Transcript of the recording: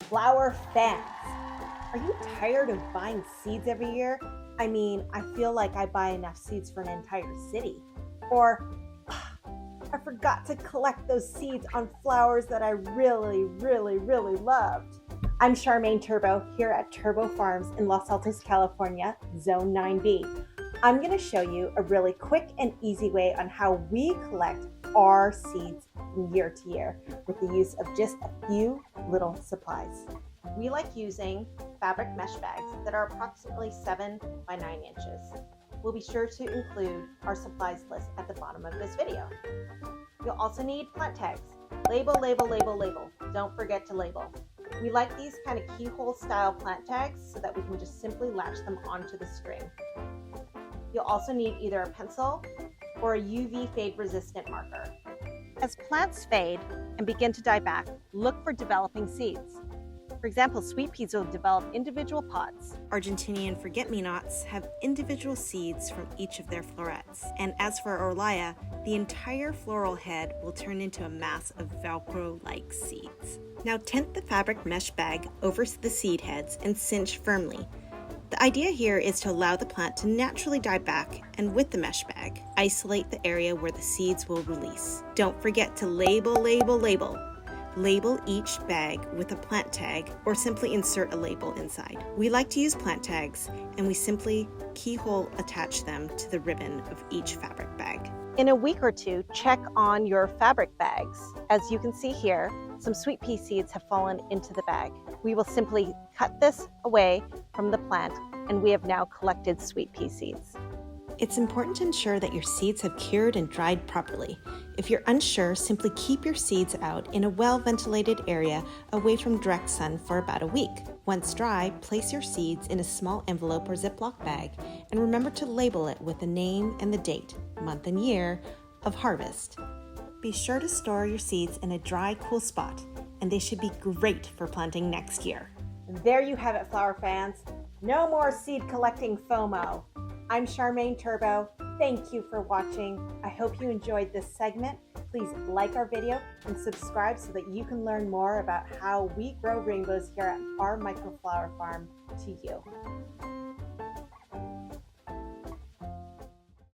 Flower fans, are you tired of buying seeds every year? I mean, I feel like I buy enough seeds for an entire city. Or I forgot to collect those seeds on flowers that I really loved. I'm Charmaine Turbow here at Turbow Farms in Los Altos, California, Zone 9B. I'm going to show you a really quick and easy way on how we collect our seeds from year to year with the use of just a few little supplies. We like using fabric mesh bags that are approximately 7 by 9 inches. We'll be sure to include our supplies list at the bottom of this video. You'll also need plant tags. Label. Don't forget to label. We like these kind of keyhole style plant tags so that we can just simply latch them onto the string. You'll also need either a pencil or a UV fade resistant marker. As plants fade and begin to die back, look for developing seeds. For example, sweet peas will develop individual pods. Argentinian forget-me-nots have individual seeds from each of their florets. And as for Orlaya, the entire floral head will turn into a mass of Velcro-like seeds. Now tent the fabric mesh bag over the seed heads and cinch firmly. The idea here is to allow the plant to naturally die back, and with the mesh bag, isolate the area where the seeds will release. Don't forget to label. Label each bag with a plant tag or simply insert a label inside. We like to use plant tags, and we simply keyhole attach them to the ribbon of each fabric bag. In a week or two, check on your fabric bags. As you can see here, some sweet pea seeds have fallen into the bag. We will simply cut this away from the plant, and we have now collected sweet pea seeds. It's important to ensure that your seeds have cured and dried properly. If you're unsure, simply keep your seeds out in a well-ventilated area away from direct sun for about a week. Once dry, place your seeds in a small envelope or Ziploc bag and remember to label it with the name and the date, month and year of harvest. Be sure to store your seeds in a dry, cool spot, and they should be great for planting next year. There you have it, flower fans. No more seed collecting FOMO. I'm Charmaine Turbow. Thank you for watching. I hope you enjoyed this segment. Please like our video and subscribe so that you can learn more about how we grow rainbows here at our microflower farm to you.